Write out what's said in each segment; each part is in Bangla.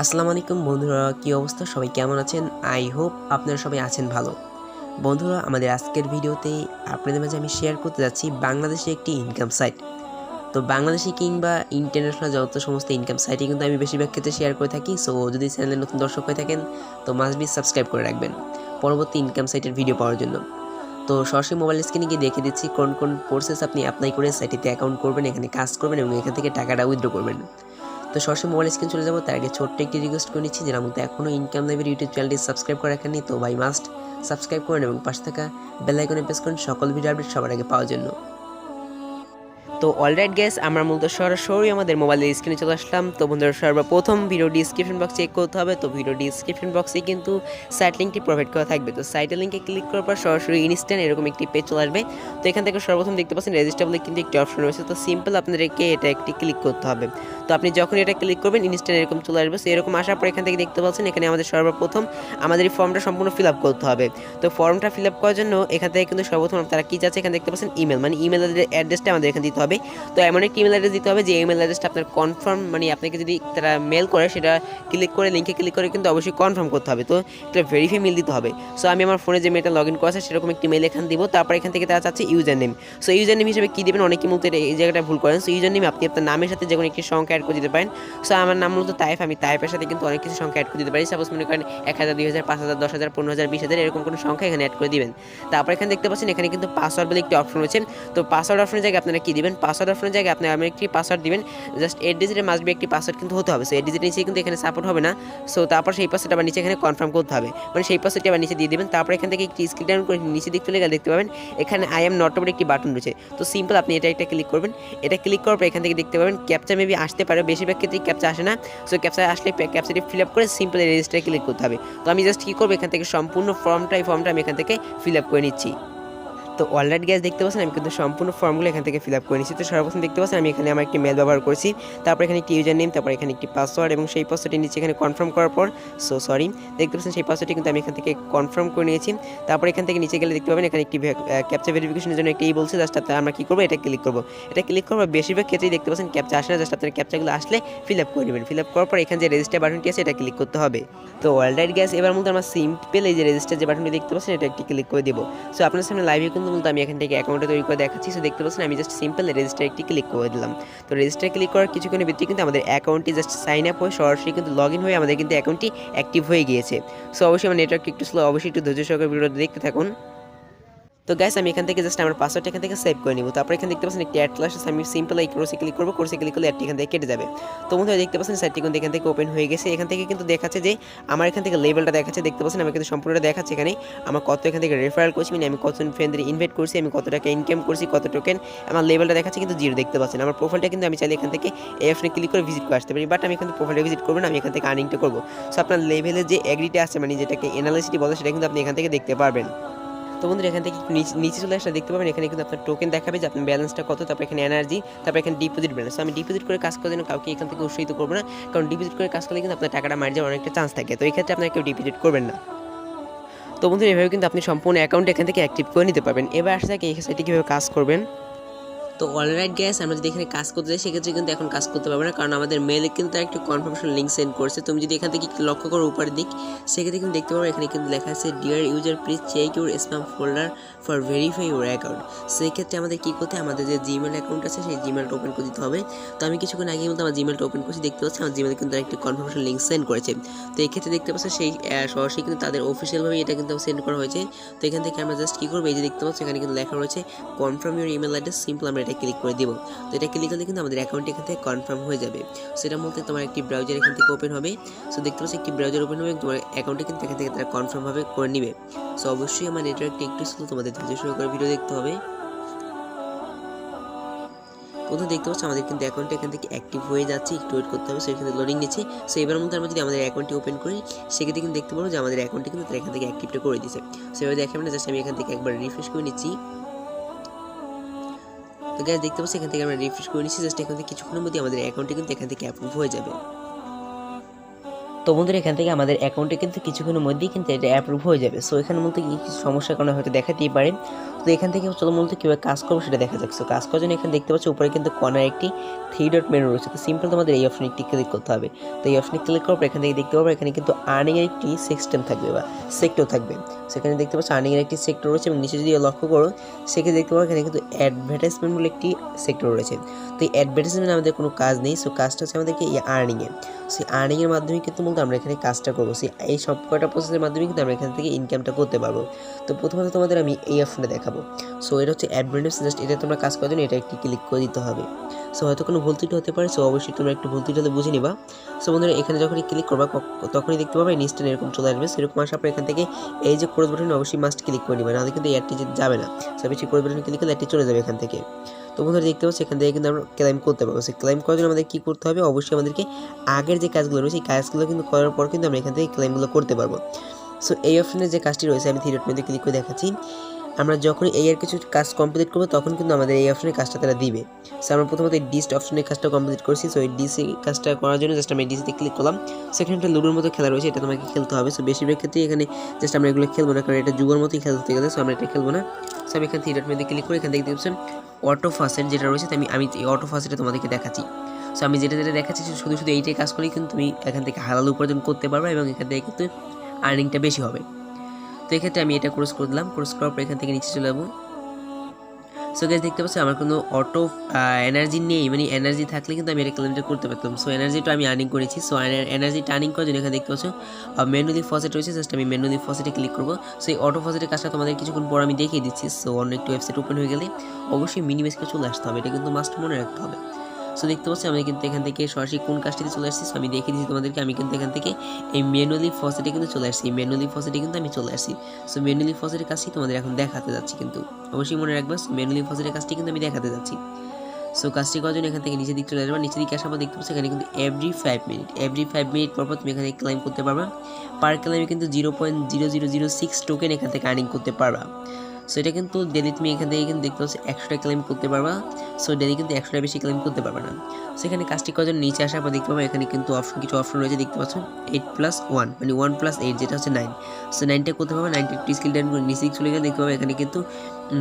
আসসালামু আলাইকুম বন্ধুরা, কি অবস্থা? সবাই কেমন আছেন? আই হোপ আপনারা সবাই আছেন ভালো। বন্ধুরা, আমাদের আজকের ভিডিওতে আপনাদের মাঝে আমি শেয়ার করতে যাচ্ছি বাংলাদেশে একটি ইনকাম সাইট। তো বাংলাদেশি কিংবা ইন্টারন্যাশনাল যত সমস্ত ইনকাম সাইটে কিন্তু আমি বেশিরভাগ ক্ষেত্রে শেয়ার করে থাকি। সো যদি চ্যানেলে নতুন দর্শক হয়ে থাকেন তো মাস্ট বি সাবস্ক্রাইব করে রাখবেন পরবর্তী ইনকাম সাইটের ভিডিও পাওয়ার জন্য। তো সরাসরি মোবাইল স্ক্রিনে গিয়ে দেখে দিচ্ছি কোন কোন প্রসেস আপনি অ্যাপ্লাই করে সাইটটিতে অ্যাকাউন্ট করবেন, এখানে কাজ করবেন এবং এখান থেকে টাকাটা উইথড্র করবেন। তো সরাসরি মোবাইল স্ক্রিন চলে যাবো, তার আগে ছোট্ট একটি রিকোয়েস্ট করে নিচ্ছি, যারা মধ্যে এখনও ইনকাম লাইভের ইউটিউব চ্যানেলটি সাবস্ক্রাইব করে রাখেননি তো ভাই মাস্ট সাবস্ক্রাইব করেন এবং পাশে থাকা বেল আইকনে প্রেস করেন সকল ভিডিও আপডেট সবার আগে পাওয়ার জন্য। তো অলরাইট গ্যাস, আমরা মূলত সরাসরি আমাদের মোবাইলের স্ক্রিনে চলে আসলাম। তো বন্ধুরা, সর্বপ্রথম ভিডিও ডিসক্রিপশন বক্স চেক করতে হবে। তো ভিডিও ডিসক্রিপশন বক্সে কিন্তু সাইট লিঙ্কটি প্রোভাইড করা থাকবে। তো সাইটের লিঙ্কে ক্লিক করার পর সরাসরি ইনস্ট্যান্ট এরকম একটি পেজ চলে আসবে। তো এখান থেকে সর্বপ্রথম দেখতে পাচ্ছেন রেজিস্টার বলে কিন্তু একটি অপশন রয়েছে। তো সিম্পল আপনাদেরকে এটা একটি ক্লিক করতে হবে। তো আপনি যখন এটা ক্লিক করবেন ইনস্ট্যান্ট এরকম চলে আসবে। সো এরকম আসার পর এখান থেকে দেখতে পাচ্ছেন এখানে আমাদের সর্বপ্রথম আমাদের এই ফর্মটা সম্পূর্ণ ফিল আপ করতে হবে। তো ফর্মটা ফিল আপ করার জন্য এখান থেকে কিন্তু সর্বপ্রথম তারা কী চাচ্ছে এখানে দেখতে পাচ্ছেন ইমেল, মানে ইমেল অ্যাড্রেসটা আমাদের এখানে দিতে হবে। তো এমন একটি ইমেল অ্যাড্রেস দিতে হবে যে ইমেল অ্যাড্রেসটা আপনার কনফার্ম, মানে আপনাকে যদি তারা মেল করে সেটা ক্লিক করে লিঙ্কে ক্লিক করে কিন্তু অবশ্যই কনফার্ম করতে হবে। তো এটা ভেরিফাই মেল দিতে হবে। সো আমি আমার ফোনে যে মেলটা লগ ইন করা আছে সেরকম একটি মেল এখানে দিব। তারপর এখান থেকে তারা চাচ্ছে user name. So user name হিসেবে কী দেবেন, অনেকে মূলত এই জায়গাটা ভুল করেন। সো ইউজার নেম আপনি আপনার নামের সাথে যে কোনো একটি সংখ্যা অ্যাড করে দিতে পারেন। সো আমার নাম মূলত তাইফ, আমি তাইফের সাথে কিন্তু অনেক কিছু সংখ্যা অ্যাড করে দিতে পারি। সাপোজ মনে করেন 1000, 2000, 5000, 10000, 15000, 20000 এরকম কোনো সংখ্যা এখানে অ্যাড করে দিবেন। তারপর এখানে দেখতে পাচ্ছেন এখানে কিন্তু পাসওয়ার্ড বলে একটি অপশন রয়েছে। তো পাসওয়ার্ড অপশনের জায়গায় আপনারা কী দিবেন, পাসওয়ার্ড অপশনের জায়গায় আপনি আমি একটি পাসওয়ার্ড দিবেন। জাস্ট 8 ডিজিটের মাস্ট বি একটি পাসওয়ার্ড কিন্তু হতে হবে। সো 8 ডিজিটের নিচে কিন্তু এখানে সাপোর্ট হবে না। সো তারপর সেই পাসওয়ার্ডটা আবার নিচে এখানে কনফার্ম করতে হবে, মানে সেই পাসওয়ার্ডটি আবার নিচে দিয়ে দিবেন। তারপর এখান থেকে একটি স্ক্রিন ডাউন করে নিচে দিক চলে গেলে দেখতে পাবেন এখানে আই এম নট বলে একটি বাটন রয়েছে। তো সিম্পল আপনি এটা একটা ক্লিক করবেন। এটা ক্লিক করার পর এখান থেকে দেখতে পাবেন ক্যাপচা মেবি আসতে পারে, বেশিরভাগ ক্ষেত্রেই ক্যাপচা আসে না। সো ক্যাপচা আসলে ক্যাপচাটি ফিল আপ করে সিম্পল রেজিস্টারে ক্লিক করতে হবে। তো আমি জাস্ট কী করবো, এখান থেকে সম্পূর্ণ ফর্মটা আমি এখান থেকে ফিল আপ করে নিচ্ছি। তো অলরেডি গ্যাস দেখতে পাচ্ছেন আমি কিন্তু সম্পূর্ণ ফর্মগুলো এখান থেকে ফিল আপ করে নিচ্ছি। তো সর্বপ্রথম দেখতে পাচ্ছেন আমি এখানে আমার একটি মেল ব্যবহার করছি, তারপর এখানে একটি ইউজার নেম, তারপর এখানে একটি পাসওয়ার্ড এবং সেই পাসওয়ার্ডটি নিচে এখানে কনফার্ম করার পর দেখতে পাচ্ছেন সেই পাসওয়ার্ডটি কিন্তু আমি এখান থেকে কনফার্ম করে নিয়েছি। তারপর এখান থেকে নিচে গেলে দেখতে পাবেন এখানে একটি ক্যাপচা ভেরিফিকেশনের জন্য একটি বলছে, জাস্ট আমরা কী করবো, এটা ক্লিক করবো। এটা ক্লিক করার বেশিরভাগ ক্ষেত্রেই দেখতে পাচ্ছেন ক্যাপচা আসে না, জাস্ট আপনার ক্যাপচাগুলো আসলে ফিল আপ করে নেবেন। ফিল আপ করার পর এখানে যে রেজিস্টার বাটনটি আছে এটা ক্লিক করতে হবে। তো অলরাইট গ্যাস, এবার মধ্যে আমার সিম্পল এই যে রেজিস্টার যে বাটনটি দেখতে পাচ্ছেন এটা একটি ক্লিক করে দেবো। সো আপনার সামনে লাইভে কিন্তু মূলত আমি এখান থেকে অ্যাকাউন্টটা তৈরি করে দেখাচ্ছি। সো দেখতে পাচ্ছেন আমি জাস্ট সিম্পল রেজিস্টার একটি ক্লিক করে দিলাম। তো রেজিস্টার ক্লিক করার কিছুক্ষণের ভিতরে কিন্তু আমাদের অ্যাকাউন্টটি জাস্ট সাইন আপ হয়ে সরাসরি কিন্তু লগ ইন হয়ে আমাদের কিন্তু অ্যাকাউন্টটি অ্যাক্টিভ হয়ে গিয়েছে। সো অবশ্যই আমার নেটওয়ার্ক একটু স্লো, অবশ্যই একটু ধৈর্য সহকারে ভিডিওটা দেখতে থাকুন। তো গাইস, আমি এখান থেকে জাস্ট আমার পাসওয়ার্ডটা এখান থেকে সেভ করে নিব। তারপর এখানে দেখতে পাচ্ছেন একটি অ্যাড ক্লাস আছে, আমি সিম্পল এই কোর্সে ক্লিক করবো। কোর্সে ক্লিক করলে অ্যাডটি এখান থেকে কেটে যাবে। তো বন্ধুরা দেখতে পাচ্ছেন সাইটটি কিন্তু এখান থেকে ওপেন হয়ে গেছে। এখান থেকে কিন্তু দেখাচ্ছে যে আমার এখান থেকে লেভেলটা দেখাচ্ছে, দেখতে পাচ্ছেন আমি কিন্তু সম্পূর্ণটা দেখাচ্ছে এখানে আমার কত এখান থেকে রেফারেল করছি, মানে আমি কতজন ফ্রেন্ডদের ইনভাইট করছি, আমি কত টাকা ইনকাম করছি, কত টোকেন, আমার লেভেলটা দেখাচ্ছে কিন্তু 0 দেখতে পাচ্ছেন। আমার প্রোফাইলটা কিন্তু আমি চাইলে এখান থেকে এই অপশনে ক্লিক করে ভিজিট করে আসতে পারি, বাট আমি এখান থেকে প্রোফাইলটা ভিজিট করবো না, আমি এখান থেকে আর্নিংটা করবো। সো আপনার লেভেলের যে এগ্রিটা আছে, মানে যেটাকে অ্যানালাইসিটি বলে, সেটা কিন্তু আপনি এখান থেকে দেখতে পারবেন। তো বন্ধুরা এখান থেকে নিচে চলে আসলে দেখতে পাবেন এখানে কিন্তু আপনার টোকেন দেখাবে যে আপনার ব্যালেন্সটা কত, তারপর এখানে এনার্জি, তারপর এখানে ডিপোজিট ব্যালেন্স। আমি ডিপোজিট করে কাজ করার জন্য কাউকে এখান থেকে উৎসাহিত করবো না, কারণ ডিপোজিট করে কাজ করলে কিন্তু আপনার টাকাটা মার যাওয়ার অনেকটা চান্স থাকে। তো এই ক্ষেত্রে আপনারা কেউ ডিপোজিট করবেন না। তো বন্ধুরা এভাবে কিন্তু আপনি সম্পূর্ণ অ্যাকাউন্ট এখান থেকে অ্যাক্টিভ করে নিতে পারবেন। এবার আসা থাকে এই সাইটে কীভাবে কাজ করবেন। তো অলরাইট গ্যাস, আমরা যদি এখানে কাজ করতে যাই সেক্ষেত্রে কিন্তু এখন কাজ করতে পারবো না, কারণ আমাদের মেলে কিন্তু একটি কনফার্মেশন লিঙ্ক সেন্ড করছে। তুমি যদি এখান থেকে লক্ষ্য করো উপরের দিক, সেক্ষেত্রে কিন্তু দেখতে পারো এখানে কিন্তু লেখা আছে dear user please check your spam folder for verify your account. সেই ক্ষেত্রে আমাদের কী করতে, আমাদের যে জিমেল অ্যাকাউন্ট আছে সেই জিমেলটা ওপেন করে দিতে হবে। তো আমি কিছুক্ষণ আগে কিন্তু আমার জিমেলটা ওপেন করছি, দেখতে পাচ্ছি আমার জিমেলে কিন্তু একটি কনফার্মেশন লিঙ্ক সেন্ড করেছে। তো এই ক্ষেত্রে দেখতে পাচ্ছি সেই সরাসরি কিন্তু তাদের অফিসিয়ালভাবে এটা কিন্তু সেন্ড করা হয়েছে। তো এখান থেকে আমরা জাস্ট কী করবো, এই যে দেখতে পাচ্ছি এখানে কিন্তু লেখা রয়েছে confirm your email address, simple আমরা এটা ক্লিক করে দেবো। তো এটা ক্লিক করলে কিন্তু আমাদের অ্যাকাউন্ট এখান থেকে কনফার্ম হয়ে যাবে। সেটা বলতে তোমার একটি ব্রাউজার এখান থেকে ওপেন হবে। সো দেখতে পাচ্ছি একটি ব্রাউজার ওপেন হবে, তোমার অ্যাকাউন্টে কিন্তু এখান থেকে তারা কনফার্মভাবে করে নেবে। সো অবশ্যই আমার নেটওয়ার্কটি একটু স্লো, তোমাদের ধৈর্য সহকারে ভিডিও দেখতে হবে। প্রথমে দেখতে পাচ্ছি আমাদের কিন্তু অ্যাকাউন্টটা এখান থেকে অ্যাক্টিভ হয়ে যাচ্ছে, একটু ওয়েট করতে হবে। সো এখানে লোডিং নিচ্ছে। সো এবার মধ্যে আমরা যদি আমাদের অ্যাকাউন্টটি ওপেন করি সেক্ষেত্রে কিন্তু দেখতে পাবো যে আমাদের অ্যাকাউন্টটি কিন্তু তারা এখান থেকে অ্যাক্টিভটা করে দিচ্ছে। সো এবার দেখাবেন না, জাস্ট আমি এখান থেকে একবার রিফ্রেশ করে নিচ্ছি। তো গাইস দেখতে পাচ্ছি এখান থেকে আমরা রিফ্রেশ করে নিচ্ছি, জাস্ট এখান থেকে কিছুক্ষণের মধ্যে আমাদের অ্যাকাউন্টে কিন্তু এখান থেকে অ্যাপ্রুভ হয়ে যাবে। তো বন্ধুরা এখান থেকে আমাদের অ্যাকাউন্টে কিন্তু কিছুক্ষণের মধ্যেই কিন্তু এটা অ্যাপ্রুভ হয়ে যাবে। সো এখানে মূলত কিছু সমস্যার কারণে হয়তো দেখাতেই পারে। তো এখান থেকে চলো মূলত কীভাবে কাজ করবো সেটা দেখা যাক। সো কাজ করার জন্য এখানে দেখতে পাচ্ছ উপরে কিন্তু কর্নার একটি 3 ডট মেনু রয়েছে। তো সিম্পল তোমাদের এই অপশনে একটি ক্লিক করতে হবে। তো এই অপশনে ক্লিক করার পর এখান থেকে দেখতে পাবো এখানে কিন্তু আর্নিংয়ের একটি সিস্টেম থাকবে বা সেক্টর থাকবে। সেখানে দেখতে পাচ্ছ আর্নিংয়ের একটি সেক্টর রয়েছে এবং নিচে যদি লক্ষ্য করো সেখানে দেখতে পাবো এখানে কিন্তু অ্যাডভার্টাইজমেন্ট বলে একটি সেক্টর রয়েছে। তো এই অ্যাডভার্টাইজমেন্ট আমাদের কোনো কাজ নেই। সো কাজটা হচ্ছে আমাদেরকে এই আর্নিংয়ে, সেই আর্নিংয়ের মাধ্যমে কিন্তু মূলত আমরা এখানে কাজটা করবো। এই সব কয়টা প্রসেসের মাধ্যমে কিন্তু আমরা এখান থেকে ইনকামটা করতে পারবো। তো প্রথমত তোমাদের আমি এই অপশনটা দেখাবো। সো এটা হচ্ছে অ্যাডভার্টাইজ, জাস্ট এটা তোমরা কাজ করার জন্য এটা একটি ক্লিক করে দিতে হবে। সো হয়তো কোনো ভুল ত্রুটি হতে পারে, সো অবশ্যই তোমরা একটু ভুল ত্রুটিতে বুঝে নিবা। সো বন্ধুরা এখানে যখনই ক্লিক করবা তখনই দেখতে পাবে ইনস্ট্যান্ট এরকম চলে আসবে। সেরকম আসার পর এখান থেকে এই যে ক্রস বাটন অবশ্যই মাস্ট ক্লিক করে নিবা, নাহলে কিন্তু অ্যাডটি যাবে না। সো বেশি ক্রস বাটন ক্লিক করলে অ্যাডটি চলে যাবে এখান থেকে। তো বন্ধুরা দেখতে পাচ্ছি এখান থেকে কিন্তু আমরা ক্লেম করতে পারবো। সেই ক্লেম করার জন্য আমাদের কী করতে হবে, অবশ্যই আমাদেরকে আগের যে কাজগুলো রয়েছে এই কাজগুলো কিন্তু করার পর কিন্তু আমরা এখান থেকে ক্লেমগুলো করতে পারবো। সো এই অপশনে যে কাজটি রয়েছে আমি 3 ডট মেনুতে ক্লিক করে দেখাচ্ছি। আমরা যখন এই আর কিছু কাজ কমপ্লিট করবো তখন কিন্তু আমাদের এই অপশনের কাজটা তারা দিবে। সো আমরা প্রথমত এই ডিস্ট অপশনের কাজটা কমপ্লিট করেছি। সো এই ডিসি কাজটা করার জন্য জাস্ট আমি ডিসিতে ক্লিক করলাম। সেখানে একটা লুডোর মতো খেলা রয়েছে, এটা তোমাকে খেলতে হবে। সো বেশিরভাগ ক্ষেত্রে এখানে জাস্ট আমরা এগুলো খেলবো না, কারণ এটা যুগের মতোই খেলতে গেলে। সো আমরা এটা খেলবো না। সো আমি এখানে 3 ডট মেনুতে ক্লিক করে এখান থেকে দেখছেন অটো ফাসেট যেটা রয়েছে, আমি এই অটো ফাসেটটা তোমাদেরকে দেখাচ্ছি। সো আমি যেটা দেখাচ্ছি শুধু এইটাই কাজ করেই কিন্তু তুমি এখান থেকে হালাল উপার্জন করতে পারবে এবং এখান থেকে কিন্তু আর্নিংটা বেশি হবে। তো এক্ষেত্রে আমি এটা ক্রস করে দিলাম। ক্রস করার পর এখান থেকে নিচে চলে যাবো। সো গাইস দেখতে পাচ্ছি আমার কোনো অটো এনার্জি নেই, মানে এনার্জি থাকলে কিন্তু আমি এটা ক্লেমটা করতে পারতাম। সো এনার্জিটা আমি আর্নিং করেছি। সো এনার্জিটা আর্নিং করার জন্য এখানে দেখতে পাচ্ছ ম্যানুয়ালি ফসেট রয়েছে, জাস্ট আমি ম্যানুয়ালি ফসেটে ক্লিক করবো। সো এই অটো ফসেটের কাজটা তোমাদের কিছুক্ষণ পর আমি দেখিয়ে দিচ্ছি। সো অন্য একটু ওয়েবসাইট ওপেন হয়ে গেলে অবশ্যই মিনিমাইজকে চলে আসতে হবে, এটা কিন্তু মাস্ট মনে রাখতে হবে। সো দেখতে পাচ্ছি আমি কিন্তু এখান থেকে সরাসরি কোন কাজটিতে চলে আসছি। সো আমি দেখিয়ে দিচ্ছি তোমাদেরকে, আমি কিন্তু এখান থেকে এই ম্যানুয়ালি ফসেটে কিন্তু চলে আসছি। এই ম্যানুয়ালি ফসেটে কিন্তু আমি চলে আসছি। সো ম্যানুয়ালি ফসেটের কাজটি তোমাদের এখন দেখাতে যাচ্ছি, কিন্তু অবশ্যই মনে রাখবা ম্যানুয়ালি ফসেটের কাজটি কিন্তু আমি দেখাতে যাচ্ছি। সো কাজটি করার জন্য এখান থেকে নিচের দিক চলে আসবে। নিচের দিকে আসার পর দেখতে পাচ্ছি এখানে কিন্তু এভরি 5 মিনিট পর তুমি এখানে ক্লেম করতে পারবা। পার ক্লেমে কিন্তু 0.0006 টোকেন এখান থেকে আর্নিং করতে পারবা। সো এটা কিন্তু ডেলি তুমি এখান থেকে কিন্তু দেখতে পাচ্ছ 100টা ক্লেম করতে পারবা। সো ডেলি কিন্তু 100টা বেশি ক্লেম করতে পারবে না। সো এখানে কাজটি করার জন্য নিচে আসার পর দেখতে পাবো এখানে কিন্তু কিছু অপশন রয়েছে, দেখতে পাচ্ছ 8+1 মানে 1+8 যেটা হচ্ছে 9। সো 9টা করতে পারবে। 9টা একটি স্কিল ডাউন করে নিচে চলে গেলে দেখতে পাবো এখানে কিন্তু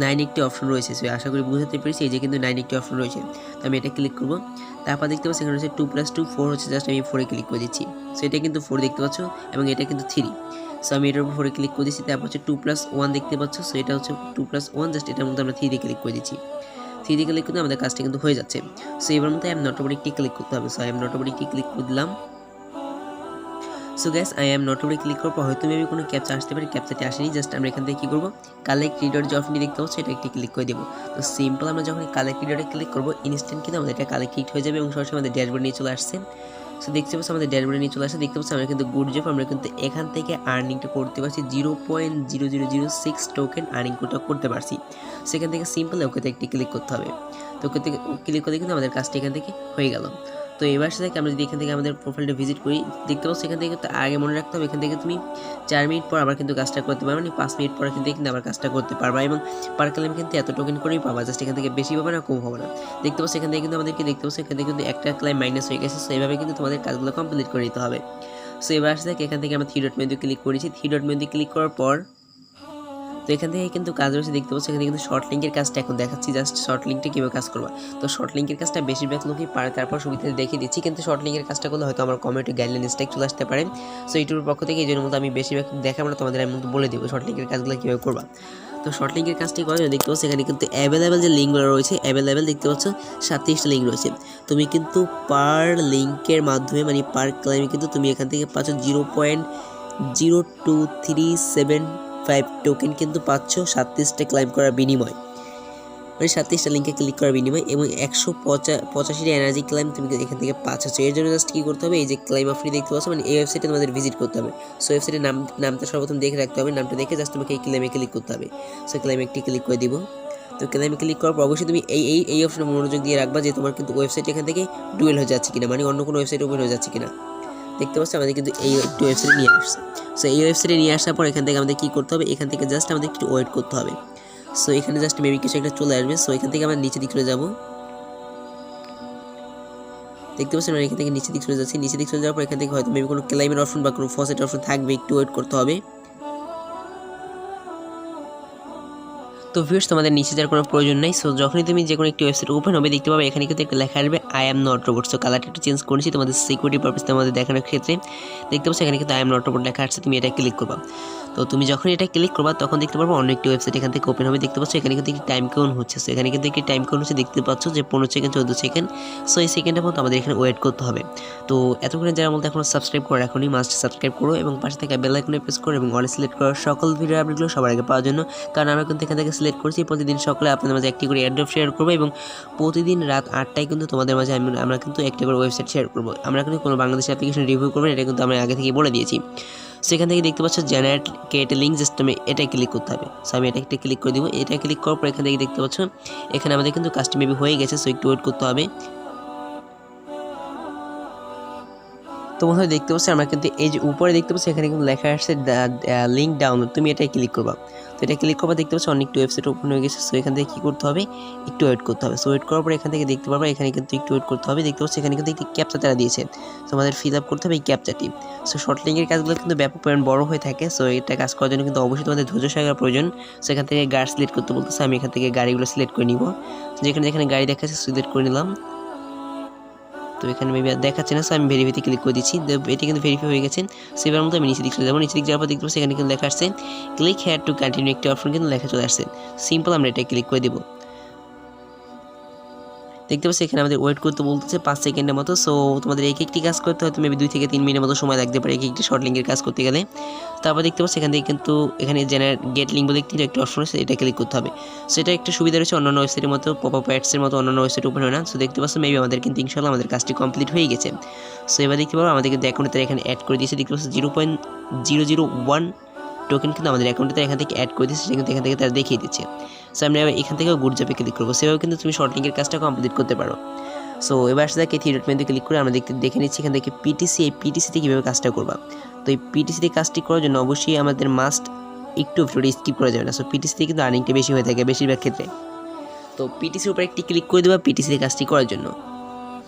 9 একটি অপশন রয়েছে। সো আশা করি বুঝতে পেরেছি এই যে কিন্তু 9 একটি অপশন রয়েছে। তো আমি এটা ক্লিক করবো। তারপর দেখতে পাচ্ছি এখানে রয়েছে 2+2 4 হচ্ছে, জাস্ট আমি 4-এ ক্লিক করে দিচ্ছি। সো এটা কিন্তু 4 দেখতে পাচ্ছ এবং এটা কিন্তু 3। সো আমি এটার উপরে ক্লিক করে দিচ্ছি। তারপর হচ্ছে 2+1 দেখতে পাচ্ছ। সো এটা হচ্ছে 2+1, জাস্ট এটার মধ্যে আমরা 3 ক্লিক করে দিচ্ছি। 3 ক্লিক করতে আমাদের কাজটা কিন্তু হয়ে যাচ্ছে। সো এবার মধ্যে আই এম নট অ্যাবাউট একটি ক্লিক করতে হবে। So I am not about একটি ক্লিক করে দিলাম। So gas I am not about click করার পর হয়তো মেবি কোনো ক্যাপচা আসতে পারে, ক্যাপচাটি আসেনি। জাস্ট আমরা এখান থেকে কী করবো, কালেক্ট রিডার যে অপশনটি দেখতে পাচ্ছি এটা একটি ক্লিক করে দেবো। তো সিম্পল আমরা যখন কালেক্ট রিডারে ক্লিক করবো ইনস্ট্যান্ট কিন্তু আমাদের এটা কালেক্ট হয়ে যাবে এবং সরাসরি আমাদের ড্যাশবোর্ড নিয়ে চলে আসছে। সো দেখতে পাচ্ছি আমাদের ড্যাশবোর্ডে নিয়ে চলে আসে। দেখতে পাচ্ছি আমরা কিন্তু গুড জব, আমরা কিন্তু এখান থেকে আর্নিংটা করতে পারছি 0.0006 টোকেন আর্নিং করতে পারছি। সেখান থেকে সিম্পল ওকেতে একটি ক্লিক করতে হবে। তো ওকে থেকে ক্লিক করতে কিন্তু আমাদের কাজটা এখান থেকে হয়ে গেল। তো এবার সাথে আমরা যদি এখান থেকে আমাদের প্রোফাইলটা ভিজিট করি দেখতে পাচ্ছি এখান থেকে আগে মনে রাখতে হবে এখান থেকে তুমি 4 মিনিট পর আবার কিন্তু কাজটা করতে পারবে, মানে 5 মিনিট পর কিন্তু আবার কাজটা করতে পারবা এবং পার ক্লেম কিন্তু এত টোকেন করেই পাবা, জাস্ট এখান থেকে বেশি পাবে না কম হবে না। দেখতে পাচ্ছি এখান থেকে কিন্তু আমাদেরকে দেখতে পাচ্ছি এখান থেকে কিন্তু একটা ক্লেম মাইনাস হয়ে গেছে। সো এইভাবে কিন্তু তোমাদের কাজগুলো কমপ্লিট করে নিতে হবে। সো এবার আসছে এখান থেকে আমরা 3 ডট মেনুতে ক্লিক করেছি। 3 ডট মেনুতে ক্লিক করার পর তো এখান থেকে কিন্তু কাজ রয়েছে, দেখতে পাচ্ছি এখানে কিন্তু শর্ট লিঙ্কের কাজটা এখন দেখাচ্ছি, জাস্ট শর্ট লিঙ্কটা কীভাবে কাজ করবা। তো শর্ট লিঙ্কের কাজটা বেশিরভাগ লোকই পারে, তারপর সুবিধা দেখিয়ে দিচ্ছি। কিন্তু শর্ট লিঙ্কের কাজটা করলে হয়তো আমার কমিউনিটি গাইডলাইন স্ট্রাইক চলে আসতে পারে। সো ইউটিউবের পক্ষ থেকে এই জন্য মতো আমি বেশিরভাগ দেখাবো না, তোমাদের আমি বলে দেবো শর্ট লিঙ্কের কাজগুলো কীভাবে করবা। তো শর্ট লিঙ্কের কাজটি করার জন্য দেখতে পাচ্ছি এখানে কিন্তু অ্যাভেলেবেল যে লিঙ্কগুলো রয়েছে অ্যাভেলেবেল দেখতে পাচ্ছ 37টা লিঙ্ক রয়েছে। তুমি কিন্তু পার লিঙ্কের মাধ্যমে মানে পার ক্লাইমে কিন্তু তুমি এখান থেকে পাচ্ছ 0.02375 টোকেন কিন্তু পাচ্ছ 37টা ক্লাইম করার বিনিময়, মানে 37টা লিঙ্কে ক্লিক করার বিনিময় এবং 185টা এনার্জি ক্লাইম তুমি এখান থেকে পাচ্ছ। এর জন্য জাস্ট কী করতে হবে, এই যে ক্লাইম অপশনটি দেখতে পাচ্ছ মানে এই ওয়েবসাইটে তোমাদের ভিজিট করতে হবে। সো ওয়েবসাইটের নামটা সর্বপ্রথম দেখে রাখতে হবে, নামটা দেখে জাস্ট তোমাকে এই ক্লাইমে ক্লিক করতে হবে। সো ক্লাইমে একটি ক্লিক করে দিব। তো ক্লাইমে ক্লিক করার পর অবশ্যই তুমি এই অপশনে মনোযোগ দিয়ে রাখবা যে তোমার কিন্তু ওয়েবসাইট এখান থেকে ডুয়েল হয়ে যাচ্ছে কিনা, মানে অন্য কোনো ওয়েবসাইট ওপেন হয়ে যাচ্ছে কিনা। দেখতে পাচ্ছি আমাদের কিন্তু এই একটু ওয়েবসাইটে নিয়ে আসছে। সো এই ওয়েবসাইটে নিয়ে আসার পর এখান থেকে আমাদের কী করতে হবে, এখান থেকে জাস্ট আমাদের একটু ওয়েট করতে হবে। সো এখানে জাস্ট মেবি কিছু একটা চলে আসবে। সো এখান থেকে আমরা নিচে দিকে চলে যাব। দেখতে পাচ্ছেন আমরা এখান থেকে নিচে দিকে চলে যাচ্ছি। নিচে দিকে চলে যাওয়ার পর এখান থেকে হয়তো মেবি কোনো ক্লাইমের অপশন বা কোনো ফসেট অপশন থাকবে, একটু ওয়েট করতে হবে। তো ভিউয়ার্স তোমাদের নিচে যাওয়ার কোনো প্রয়োজন নেই। সো যখনই তুমি যে কোনো একটি ওয়েবসাইট ওপেন হবে দেখতে পাবে এখানে কিন্তু একটা লেখা আসবে I am not robot. So কালারটা একটু চেঞ্জ করেছি তোমাদের সিকিউরিটি পারপাস তোমাদের দেখানোর ক্ষেত্রে। দেখতে পাচ্ছ এখানে কিন্তু আই এম নট রোবট লেখা আসছে, তুমি এটা ক্লিক করবা। তো তুমি যখন এটা ক্লিক করবা তখন দেখতে পারবো অন্য একটি ওয়েবসাইট এখান থেকে ওপেন হবে। দেখতে পাচ্ছ এখানে কিন্তু একটি টাইম কাউন্ট হচ্ছে। সো এখানে কিন্তু একটি টাইম কাউন্ট হচ্ছে, দেখতে পাচ্ছ যে 15 সেকেন্ড 14 সেকেন্ড। সো এই সেকেন্ডের মতো আমাদের এখানে ওয়েট করতে হবে। তো এতক্ষণে যারা বলতে এখনো সাবস্ক্রাইব করে রাখোনি মাস্ট সাবস্ক্রাইব করো এবং পাশে থেকে বেল আইকনে প্রেস করো এবং অল সিলেক্ট করো সকল ভিডিও আপডেটগুলো সবার আগে পাওয়ার জন্য। কারণ আমরা কিন্তু এখান থেকে সিলেক্ট করছি প্রতিদিন সকালে আপনাদের মাঝে একটি করে এয়ারড্রপ শেয়ার করবো এবং প্রতিদিন রাত 8টায় কিন্তু তোমাদের মাঝে আমরা কিন্তু একটা করে ওয়েবসাইট শেয়ার করবো। আমরা কিন্তু কোনো বাংলাদেশ অ্যাপ্লিকেশন রিভিউ করবো, এটা কিন্তু আমরা আগে থেকে বলে দিয়েছি। সেখান থেকে দেখতে পাচ্ছ জেনারেট ক্রিয়েট লিঙ্ক সিস্টেমে এটাই ক্লিক করতে হবে। সো আমি এটা একটা ক্লিক করে দিব। এটা ক্লিক করার পর এখান থেকে দেখতে পাচ্ছ এখানে আমাদের কিন্তু কাজটি মেবি হয়ে গেছে। সো একটু ওয়েট করতে হবে। তো বন্ধুরা দেখতে পাচ্ছি আমরা কিন্তু এই যে উপরে দেখতে পাচ্ছি এখানে কিন্তু লেখা আসছে লিঙ্ক ডাউনলোড, তুমি এটাই ক্লিক করবা। তো এটা ক্লিক করবা দেখতে পাচ্ছ অনেকটি ওয়েবসাইট ওপেন হয়ে গেছে। সো এখান থেকে কী করতে হবে, একটু ওয়েট করতে হবে। সো ওয়েট করার পর এখান থেকে দেখতে পারবা এখানে কিন্তু একটু ওয়েট করতে হবে। দেখতে পাচ্ছি এখানে কিন্তু একটি ক্যাপচা তারা দিয়েছে। সো আমাদের ফিল আপ করতে হবে এই ক্যাপচাটি। সো শর্ট লিঙ্কের কাজগুলো কিন্তু ব্যাপক পরিমাণ বড় হয়ে থাকে। সো এটা কাজ করার জন্য কিন্তু অবশ্যই তোমাদের ধৈর্য সহকারে প্রয়োজন। সো এখান থেকে গাড়ি সিলেক্ট করতে বলতেছে, আমি এখান থেকে গাড়িগুলো সিলেক্ট করে নিব। যেখানে যেখানে গাড়ি দেখাচ্ছে সিলেক্ট করে নিলাম। তো এখানে মেবি আর দেখাচ্ছে না। সো আমি ভেরিফাইতে ক্লিক করে দিচ্ছি। এটা কিন্তু ভেরিফাই হয়ে গেছে। সেবার মতো আমি নিচে দিকে চলে যাবো। নিচে দিকে যাওয়ার পর দেখতে পাচ্ছি এখানে কিন্তু লেখা আসছে ক্লিক হেয়ার টু কন্টিনিউ, একটি অপশন কিন্তু লেখা চলে আসছে। সিম্পল আমরা এটা ক্লিক করে দেবো। দেখতে পাচ্ছি এখানে আমাদের ওয়েট করতে বলতেছে 5 সেকেন্ডের মতো। সো তোমাদের এক একটি কাজ করতে হয়তো মেবি 2 থেকে 3 মিনিটের মতো সময় লাগতে পারে এক একটি শর্ট লিঙ্কের কাজ করতে গেলে। তারপর দেখতে পাচ্ছি এখান থেকে কিন্তু এখানে জেনারেট গেট লিঙ্ক বলে একটি অপশন আছে, এটা ক্লিক করতে হবে। সেটা একটা সুবিধা রয়েছে, অন্যান্য ওয়েবসাইটের মতো পপ আপ অ্যাডসের মতো অন্যান্য ওয়েবসাইট ওপেন হয় না। সো দেখতে পাচ্ছি মেবি আমাদের কিন্তু ইনশাআল্লাহ আমাদের কাজটি কমপ্লিট হয়ে গেছে। সো এবার দেখতে পাবো আমাদের কিন্তু অ্যাকাউন্টে এখানে অ্যাড করে দিয়েছে। দেখতে পাচ্ছি 0.001 টোকেন কিন্তু আমাদের অ্যাকাউন্টে এখান থেকে অ্যাড করে দিচ্ছে, সেটা কিন্তু এখান থেকে তারা দেখিয়ে দিচ্ছে। সো আমরা এখান থেকেও গুড জবে ক্লিক করবো। সেভাবে কিন্তু তুমি শর্ট লিঙ্কের কাজটা কমপ্লিট করতে পারো। সো এবার আসলে থ্রি ডট মেনুতে ক্লিক করে আমরা দেখে নিচ্ছি এখান থেকে পিটিসি, এই পিটিসিতে কীভাবে কাজটা করবা। তো এই পিটিসিতে কাজটি করার জন্য অবশ্যই আমাদের মাস্ট একটু ভিডিওটি স্কিপ করা যাবে না। সো পিটিসিতে কিন্তু আর্নিংটা বেশি হয়ে থাকে বেশিরভাগ ক্ষেত্রে। তো পিটিসির উপরে একটি ক্লিক করে দেবা পিটিসিতে কাজটি করার জন্য।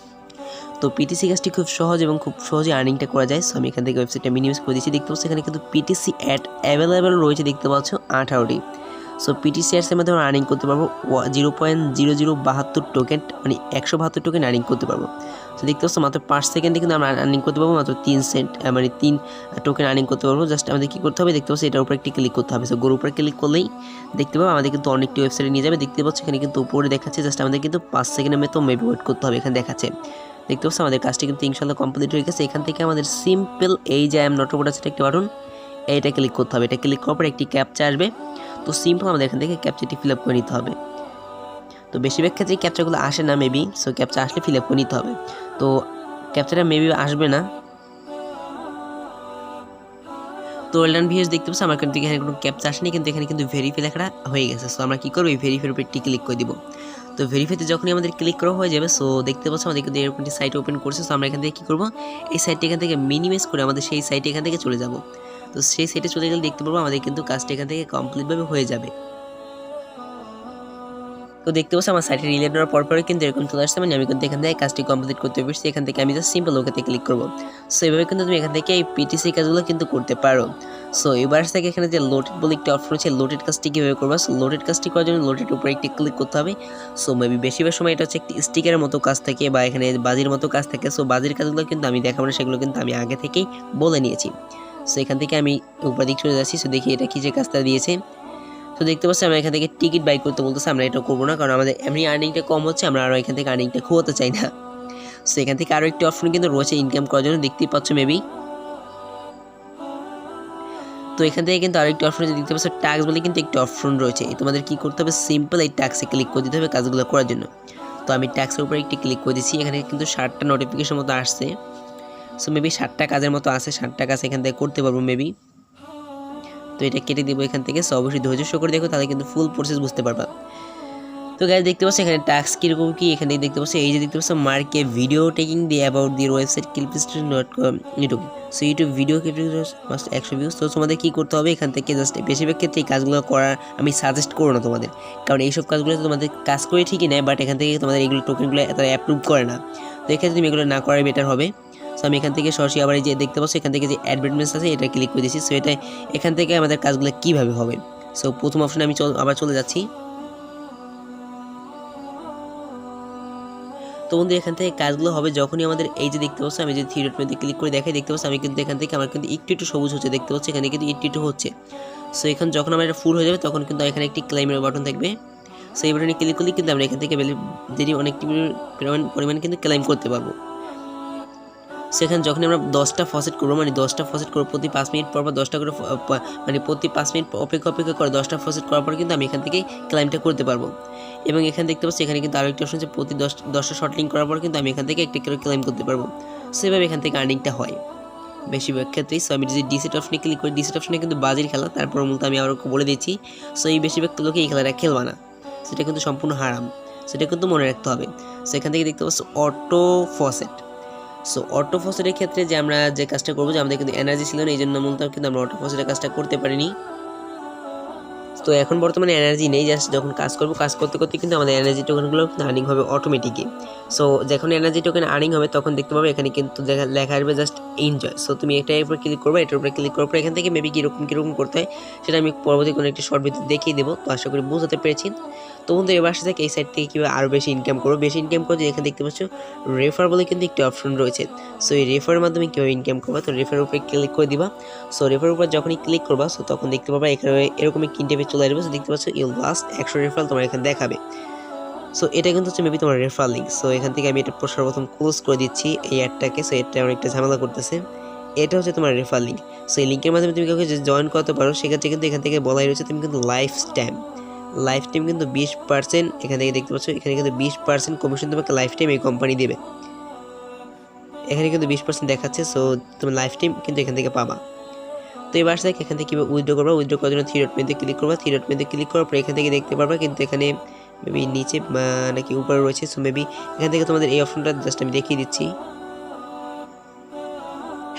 তো পিটিসি কাজটি খুব সহজ এবং খুব সহজে আর্নিংটা করা যায়। সো আমি এখান থেকে ওয়েবসাইটটা মিনিমাইজ করে দিচ্ছি। দেখতে পাচ্ছি এখানে কিন্তু পিটিসি অ্যাড অ্যাভেলেবেল রয়েছে, দেখতে পাচ্ছ 18টি। সো পিটিসি অ্যাডসের মাধ্যমে আর্নিং করতে পারবো 0.0072 টোকেন, মানে 172 টোকেন আর্নিং করতে পারবো। তো দেখতে পাচ্ছ মাত্র 5 সেকেন্ডে কিন্তু আমরা আর্নিং করতে পারবো মাত্র 3 সেন্ট, মানে 3 টোকেন আর্নিং করতে পারবো। জাস্ট আমাদের কী করতে হবে, দেখতে পাচ্ছি এটার উপরে একটি ক্লিক করতে হবে। সো গোর উপরে ক্লিক করলেই দেখতে পাবো আমাদের কিন্তু অনেকটি ওয়েবসাইটে নিয়ে যাবে। দেখতে পাচ্ছ এখানে কিন্তু উপরে দেখাচ্ছে, জাস্ট আমাদের কিন্তু 5 সেকেন্ডের মতো মেবি ওয়েট করতে হবে, এখানে দেখাচ্ছে। দেখতে পাচ্ছ আমাদের কাজটি কিন্তু ইনশাআল্লাহ কমপ্লিট হয়ে গেছে। এখান থেকে আমাদের সিম্পল এই যে আই এম নট রোবট আছে একটি বাটন, এইটা ক্লিক করতে হবে। এটা ক্লিক করার পর একটি ক্যাপচা আসবে। তো সিম্পল আমাদের এখান থেকে ক্যাপচাটি ফিল আপ করে নিতে হবে। তো বেশিরভাগ ক্ষেত্রে ক্যাপচাগুলো আসে না মেবি। সো ক্যাপচা আসলে ফিল আপ করে নিতে হবে। তো ক্যাপচাটা মেবি আসবে না। তো ওয়েলডান ভিউয়ার্স দেখতে পাচ্ছি আমার কিন্তু এখানে কোনো ক্যাপচা আসেনি, কিন্তু এখানে কিন্তু ভেরিফাই লেখাটা হয়ে গেছে। সো আমরা কী করবো, এই ভেরিফাইয়ের উপর একটি ক্লিক করে দিব। তো ভেরিফাইতে যখনই আমাদের ক্লিক করা হয়ে যাবে, সো দেখতে পাচ্ছ আমাদের কিন্তু এরকম একটি সাইট ওপেন করছে। সো আমরা এখান থেকে কী করবো, এই সাইটটি এখান থেকে মিনিমাইজ করে আমাদের সেই সাইটে এখান থেকে চলে যাব। তো সেই সাইটে চলে গেলে দেখতে পারবো আমাদের কিন্তু কাজটা এখান থেকে কমপ্লিটভাবে হয়ে যাবে। তো দেখতে পাচ্ছি আমার সাইটে রিলেট করার পরপরে কিন্তু এরকম চলে আসছে, মানে আমি কিন্তু এখান থেকে কাজটি কমপ্লিট করতে পেরেছি। এখান থেকে আমি জাস্ট সিম্পল ওকেতে ক্লিক করবো। সো এইভাবে কিন্তু তুমি এখান থেকে এই পিটিসি কাজগুলো কিন্তু করতে পারো। সো এবার থেকে এখানে যে লোডেড বলে একটি অপশন আছে, লোডেড কাজটি কীভাবে করবা। সো লোডেড কাজটি করার জন্য লোডেড উপরে একটি ক্লিক করতে হবে। সো মেবি বেশিরভাগ সময় এটা হচ্ছে একটি স্টিকারের মতো কাজ থাকে বা এখানে বাজির মতো কাজ থাকে। সো বাজির কাজগুলো কিন্তু আমি দেখাবো না, সেগুলো কিন্তু আমি আগে থেকেই বলে নিয়েছি। সো এখান থেকে আমি উপর দিক চলে যাচ্ছি। সো দেখি এটা কী যে কাজটা দিয়েছে। তো দেখতে পাচ্ছি আমরা এখান থেকে টিকিট বাই করতে বলতেছি, আমরা এটা করবো না, কারণ আমাদের এমনি আর্নিংটা কম হচ্ছে, আমরা আরও এখান থেকে আর্নিংটা খোয়াতে চাই না। সো এখান থেকে আরও একটি অপশন কিন্তু রয়েছে ইনকাম করার জন্য, দেখতেই পাচ্ছ মেবি। তো এখান থেকে কিন্তু আরেকটি অপশন দেখতে পাচ্ছ ট্যাক্স বলে কিন্তু একটি অপশন রয়েছে। তোমাদের কী করতে হবে, সিম্পল এই ট্যাক্সে ক্লিক করে দিতে হবে কাজগুলো করার জন্য। তো আমি ট্যাক্সের উপরে একটি ক্লিক করে দিচ্ছি। এখানে কিন্তু 60টা নোটিফিকেশন মতো আসছে। সো মেবি 60টা কাজের মতো আছে, 60টা কাজ এখান থেকে করতে পারবো মেবি। তো এটা কেটে দেবো এখান থেকে। সো অবশ্যই ধৈর্য করে দেখো, তাহলে কিন্তু ফুল প্রসেস বুঝতে পারবা। তো গাইস দেখতে পাচ্ছ এখানে টাস্ক কীরকম কি, এখানে দেখতে পাচ্ছ এই যে দেখতে পাচ্ছ mark A video taking the about the website clipstation.com YouTube. So YouTube video must 100 views. তো তোমাদের কী করতে হবে, এখান থেকে জাস্ট বেশিরভাগ ক্ষেত্রে এই কাজগুলো করার আমি সাজেস্ট করবো না তোমাদের, কারণ এইসব কাজগুলো তোমাদের কাজ করে ঠিকই নেয়, বাট এখান থেকে তোমাদের এইগুলো টোকেনগুলো তারা অ্যাপ্রুভ করে না। তো এক্ষেত্রে তুমি এগুলো না করাই বেটার হবে। সো আমি এখান থেকে সরাসরি আবার এই যে দেখতে পাচ্ছ এখান থেকে যে অ্যাডভার্টাইজমেন্ট আছে এটা ক্লিক করে দিচ্ছি। সো এটা এখান থেকে আমাদের কাজগুলো কীভাবে হবে। সো প্রথম অপশনে আমি আবার চলে যাচ্ছি। তো বন্ধু এখান থেকে কাজগুলো হবে যখনই আমাদের এই যে দেখতে পাচ্ছ আমি যদি থ্রি ডট মধ্যে ক্লিক করে দেখাই, দেখতে পাচ্ছ আমি কিন্তু এখান থেকে আমার কিন্তু একটু সবুজ হচ্ছে, দেখতে পাচ্ছি এখানে কিন্তু একটু হচ্ছে। সো এখন যখন আমার এটা ফুল হয়ে যাবে তখন কিন্তু এখানে একটি ক্লাইমের বাটন থাকবে। সো এই বাটনে ক্লিক করলে কিন্তু আমরা এখান থেকে যদি অনেকটি পরিমাণ কিন্তু ক্লাইম করতে পারবো। সেখানে যখন আমরা 10টা ফসেট করবো, মানে 10টা ফসেট করবো প্রতি 5 মিনিট পর 10টা করে, মানে প্রতি 5 মিনিট অপেক্ষা করে 10টা ফসেট করার পর কিন্তু আমি এখান থেকে ক্লাইমটা করতে পারবো। এবং এখানে দেখতে পাচ্ছি এখানে কিন্তু আরও একটি অপশন আছে, প্রতি 10টা শর্ট লিঙ্ক করার পর কিন্তু আমি এখান থেকে একটি করে ক্লাইম করতে পারবো। সেভাবে এখান থেকে আর্নিংটা হয় বেশিরভাগ ক্ষেত্রেই। সো আমি যদি ডিসেট অপশনে ক্লিক করি, ডিসেট অপশনে কিন্তু বাজির খেলা, তারপর মূলত আমি আরও বলে দিচ্ছি। সো এই বেশিরভাগ লোকে এই খেলাটা খেলবা না, সেটা কিন্তু সম্পূর্ণ হারাম, সেটা কিন্তু মনে রাখতে হবে। সো এখান থেকে দেখতে পাচ্ছি অটো ফসেট। সো অটো ফসেটের ক্ষেত্রে যে আমরা যে কাজটা করবো, যে আমাদের কিন্তু এনার্জি ছিল না, এই জন্য মূলত কিন্তু আমরা অটো ফসেটের কাজটা করতে পারিনি। তো এখন বর্তমানে এনার্জি নেই, জাস্ট যখন কাজ করতে করতে কিন্তু আমাদের এনার্জি টোকেনগুলো আর্নিং হবে অটোমেটিকই। সো যখন এনার্জি টোকেন আর্নিং হবে তখন দেখতে পাবে এখানে কিন্তু লেখা আসবে জাস্ট এনজয়। সো তুমি এটার উপর ক্লিক করবে, এটার উপরে ক্লিক করার পর এখান থেকে মেবি কীরকম করতে হয় সেটা আমি পরবর্তী কোনো একটি শর্ট ভিডিও দেখিয়ে দেবো। তো আশা করি বুঝতে পেরেছি। তো বন্ধু এবার আসা থেকে এই সাইড থেকে কীভাবে আরও বেশি ইনকাম করবো, এখানে দেখতে পাচ্ছ রেফার বলে কিন্তু একটি অপশন রয়েছে। সো এই রেফারের মাধ্যমে কীভাবে ইনকাম করবা, তো রেফারের উপরে ক্লিক করে দিবা। সো রেফারের উপর যখনই ক্লিক করবা, সো তখন দেখতে পাবা এখানে এরকম একটি ইন্টারভিউ চলে আসবে। দেখতে পাচ্ছ ইউ লাস্ট 100 রেফারেল তোমার এখানে দেখাবে। সো এটা কিন্তু হচ্ছে মেবি তোমার রেফার লিঙ্ক। সো এখান থেকে আমি এটা সর্বপ্রথম ক্লোজ করে দিচ্ছি এই অ্যাডটাকে। সো এটা অনেকটা ঝামেলা করতেছে। এটা হচ্ছে তোমার রেফার লিঙ্ক। সো এই লিঙ্কের মাধ্যমে তুমি কাউকে জয়েন করতে পারো। সেক্ষেত্রে কিন্তু এখান থেকে বলাই রয়েছে তুমি কিন্তু লাইফ টাইম কিন্তু 20%, এখান থেকে দেখতে পাচ্ছ এখানে কিন্তু 20% কমিশন তোমাকে লাইফ টাইম এই কোম্পানি দেবে। এখানে কিন্তু 20% দেখাচ্ছে। সো তুমি লাইফ টাইম কিন্তু এখান থেকে পাবা। তো এবার থেকে এখান থেকে কীভাবে উইথড্র করবা, উইথড্র করার জন্য থ্রি ডট মেনুতে ক্লিক করবা। থ্রি ডট মেনুতে ক্লিক করার পর এখান থেকে দেখতে পারবা কিন্তু এখানে মেবি নিচে নাকি উপরে রয়েছে। সো মেবি এখান থেকে তোমাদের এই অপশনটা জাস্ট আমি দেখিয়ে দিচ্ছি।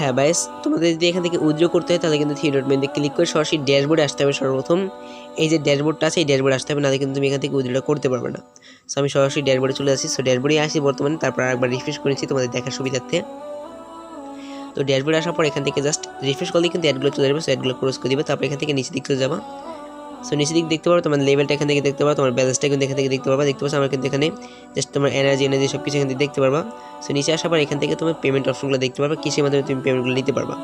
হ্যাঁ বাইস, তোমাদের যদি এখান থেকে উইথড্র করতে হয় তাহলে কিন্তু থ্রি ডট মেনুতে ক্লিক করে সরাসরি ড্যাশবোর্ডে আসতে হবে। সর্বপ্রথম এই যে ড্যাশবোর্ডটা আছে এই ড্যাশবোর্ডে আসতে হবে, না কিন্তু তুমি এখান থেকে উইথড্রটা করতে পারবে না। সো আমি সরাসরি ড্যাশবোর্ডে চলে আসি। সো ড্যাশবোর্ডে আসি বর্তমানে, তারপর আরেকবার রিফ্রেশ করেছি তোমাদের দেখার সুবিধার্থে। তো ড্যাশবোর্ডে আসার পর এখান থেকে জাস্ট রিফ্রেশ করলেই কিন্তু অ্যাডগুলো চলে যাবে। সো অ্যাডগুলো ক্লোজ করে দিবে। তারপর এখান থেকে নিচে দিকে যাবা। সো নিচে দিক দেখতে পারো তোমার লেভেলটা এখান থেকে দেখতে পারো, তোমার ব্যালেন্সটা কিন্তু এখান থেকে দেখতে পারবা। দেখতে পাচ্ছ আমার কিন্তু এখানে জাস্ট তোমার এনার্জি সব কিছু এখান থেকে দেখতে পারবা। সো নিচে আসার পর এখান থেকে তোমার পেমেন্ট অপশনগুলো দেখতে পারবা, কিসের মাধ্যমে তুমি পেমেন্টগুলো নিতে পারবা।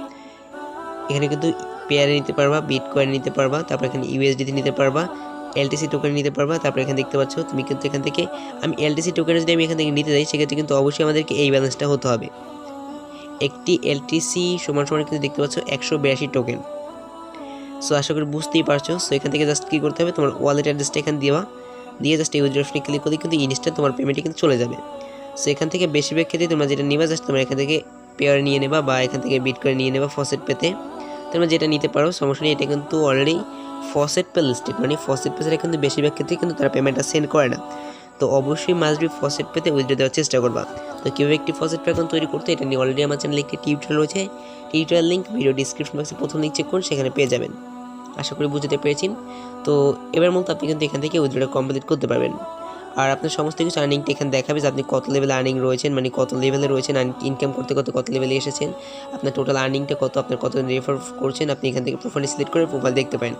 এখানে কিন্তু পেয়ারে নিতে পারবা, বিটকয়েন নিতে পারবা, তারপর এখানে ইউএসডিতে নিতে পারবা, এলটিসি টোকেন নিতে পারবা। তারপর এখানে দেখতে পাচ্ছ তুমি কিন্তু এখান থেকে আমি এলটিসি টোকেন যদি আমি এখান থেকে নিতে যাই সেক্ষেত্রে কিন্তু অবশ্যই আমাদেরকে এই ব্যালেন্সটা হতে হবে। একটি এলটিসি সমান কিন্তু দেখতে পাচ্ছ 182 টোকেন। সো আশা করি বুঝতেই পারছো। সো এখান থেকে জাস্ট কী করতে হবে, তোমার ওয়ালেট অ্যাড্রেসটা এখানে দিয়ে জাস্ট এই অপশনে ক্লিক করলে কিন্তু ইনস্টা তোমার পেমেন্টে কিন্তু চলে যাবে। সো এখান থেকে বেশিরভাগ ক্ষেত্রে তোমরা যেটা নিবা জাস্ট তোমরা এখান থেকে পেয়ার নিয়ে নেবা বা এখান থেকে বিট করে নিয়ে নেবা ফসেট পেতে। তোমরা যেটা নিতে পারো সমস্যা নেই। এটা কিন্তু অলরেডি ফসেট পে লিস্টেড, মানে ফসেট পেতে কিন্তু বেশিরভাগ ক্ষেত্রে কিন্তু তারা পেমেন্টটা সেন্ড করে না। তো অবশ্যই মাস্ট বি ফসেট পেতে উইথড্র দেওয়ার চেষ্টা করবা। তো কীভাবে একটি ফসেট পে অ্যাকাউন্ট তৈরি করতে এটা নিয়ে অলরেডি আমার চ্যানেলে একটি টিউটোরিয়াল রয়েছে। টিউটোরিয়াল লিঙ্ক ভিডিও ডিসক্রিপশন বক্সে প্রথম লিঙ্ক চেক করুন, সেখানে পেয়ে যাবেন। আশা করি বুঝতে পেরেছেন। তো এবার মতো আপনি কিন্তু এখান থেকে উইথড্রটা কমপ্লিট করতে পারবেন। আর আপনার সমস্ত কিছু আর্নিংটা এখানে দেখাবে যে আপনি কত লেভেলে আর্নিং রয়েছেন, মানে কত লেভেলে রয়েছেন, ইনকাম করতে কত লেভেলে এসেছেন, আপনার টোটাল আর্নিংটা কত, আপনার কত রেফার করছেন, আপনি এখান থেকে প্রোফাইল সিলেক্ট করে প্রোফাইল দেখতে পারেন।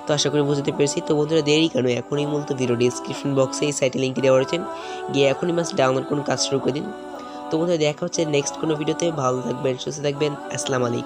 তো আশা করি বুঝতে পেরেছি। তো বন্ধুরা দেরি কেন, এখনই মূলত ভিডিও ডিসক্রিপশন বক্সে এই সাইটে লিঙ্কটি দেওয়া রয়েছে, গিয়ে এখনই মাস্ট ডাউনলোড করুন, কাজ শুরু করে দিন। তো বন্ধুরা দেখা হচ্ছে নেক্সট কোনো ভিডিওতে। ভালো থাকবেন, সুস্থ থাকবেন। আসসালামু আলাইকুম।